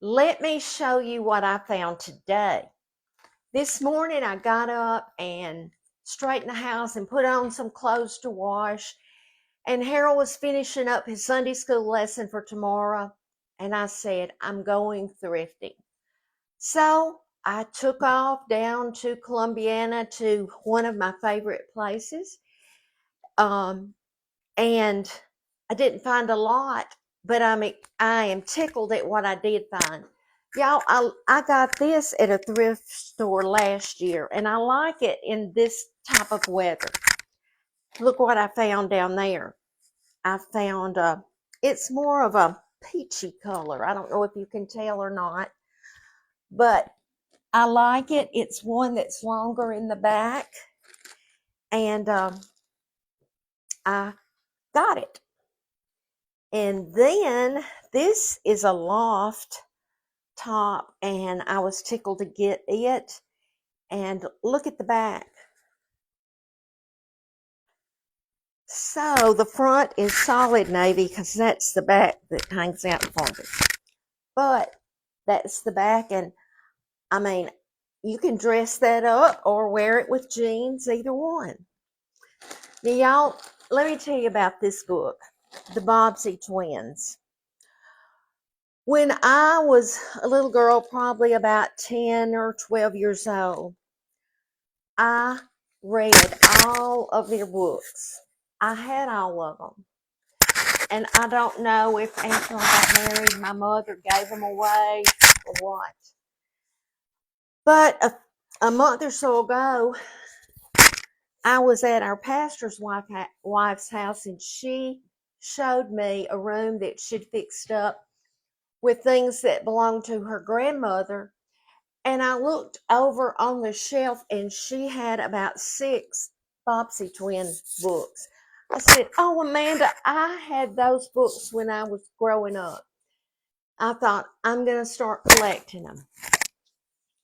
Let me show you what I found today. This morning I got up and straightened the house and put on some clothes to wash. And Harold was finishing up his Sunday school lesson for tomorrow. And I said, I'm going thrifting. So I took off down to Columbiana to one of my favorite places. Um, and I didn't find a lot, but I am tickled at what I did find. Y'all, I got this at a thrift store last year, and I like it in this type of weather. Look what I found down there. I found it's more of a peachy color. I don't know if you can tell or not, but I like it. It's one that's longer in the back, and I got it. And then this is a loft top, and I was tickled to get it. And look at the back. So the front is solid navy because that's the back that hangs out farthest. But that's the back, and I mean, you can dress that up or wear it with jeans, either one. Now, y'all, let me tell you about this book, The Bobbsey Twins. When I was a little girl, probably about 10 or 12 years old, I read all of their books. I had all of them. And I don't know if after I got married, my mother gave them away or what. But a month or so ago, I was at our pastor's wife's house, and she showed me a room that she'd fixed up with things that belonged to her grandmother. And I looked over on the shelf, and she had about 6 Bobbsey twin books. I said, "Oh, Amanda, I had those books when I was growing up." I thought, I'm going to start collecting them.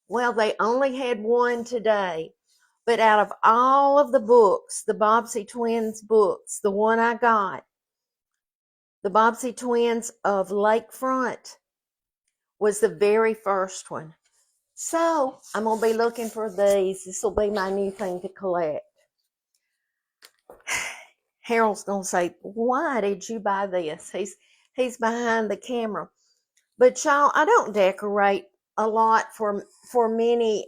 Well, they only had one today. But out of all of the books, the Bobbsey twins books, the one I got, the Bobbsey twins of Lakefront, was the very first one. So I'm going to be looking for these. This will be my new thing to collect. Harold's going to say, "Why did you buy this?" He's behind the camera. But y'all, I don't decorate a lot for many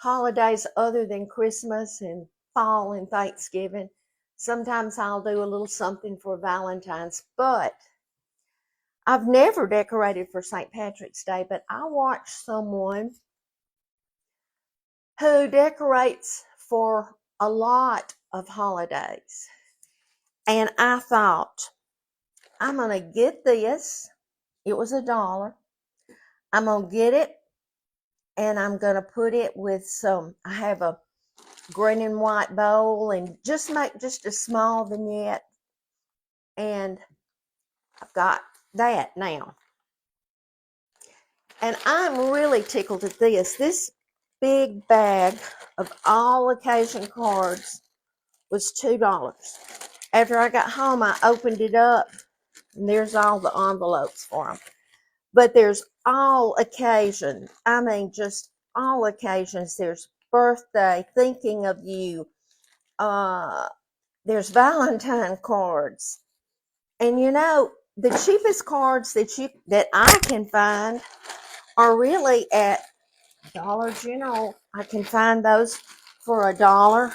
holidays other than Christmas and fall and Thanksgiving. Sometimes I'll do a little something for Valentine's, but I've never decorated for St. Patrick's Day. But I watched someone who decorates for a lot of holidays, and I thought, I'm going to get this. It was $1. I'm going to get it, and I'm going to put it with I have a green and white bowl, and just make just a small vignette. And I've got that now. And I'm really tickled at this. This big bag of all occasion cards was $2. After I got home, I opened it up, and there's all the envelopes for them. But there's all occasion. I mean, just all occasions. There's birthday, thinking of you. There's Valentine cards. And you know, the cheapest cards that I can find are really at Dollar General. I can find those for $1.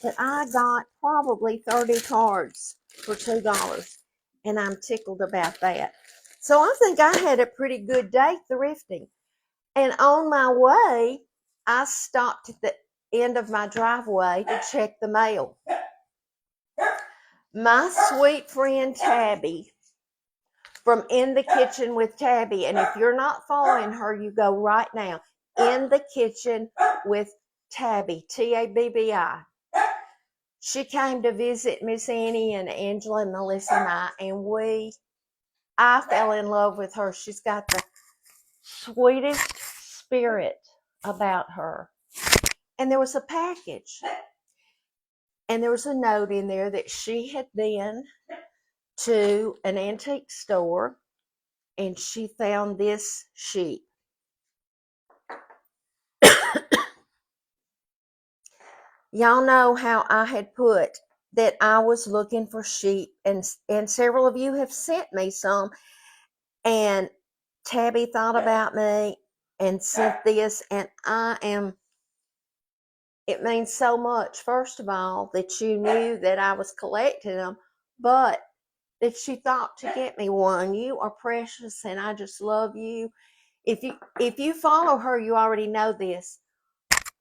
But I got probably 30 cards for $2. And I'm tickled about that. So I think I had a pretty good day thrifting. And on my way, I stopped at the end of my driveway to check the mail. My sweet friend Tabby from In the Kitchen with Tabby, and if you're not following her, you go right now. In the Kitchen with Tabby, Tabbi. She came to visit Miss Annie and Angela and Melissa and I, and I fell in love with her. She's got the sweetest spirit about her. And there was a package, and there was a note in there that she had been to an antique store and she found this sheep. Y'all know how I had put that I was looking for sheep, and several of you have sent me some, and Tabby thought about me and sent this, and it means so much, first of all, that you knew that I was collecting them, but that you thought to get me one. You are precious, and I just love you. If you follow her, you already know this,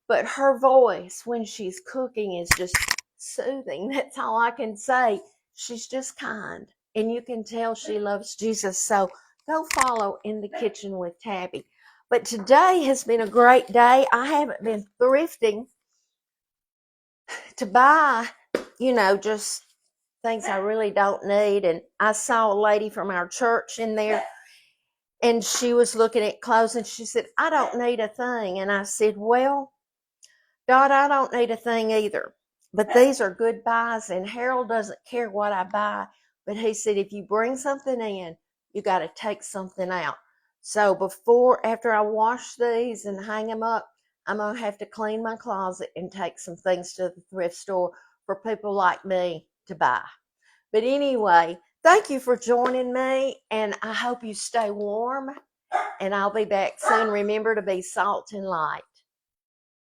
but her voice when she's cooking is just soothing. That's all I can say. She's just kind, and you can tell she loves Jesus. So go follow In the Kitchen with Tabby. But today has been a great day. I haven't been thrifting to buy, just things I really don't need. And I saw a lady from our church in there, and she was looking at clothes, and she said, I don't need a thing. And I said, well, Dot, I don't need a thing either. But these are good buys, and Harold doesn't care what I buy. But he said, if you bring something in, you got to take something out. So after I wash these and hang them up, I'm going to have to clean my closet and take some things to the thrift store for people like me to buy. But anyway, thank you for joining me, and I hope you stay warm, and I'll be back soon. Remember to be salt and light.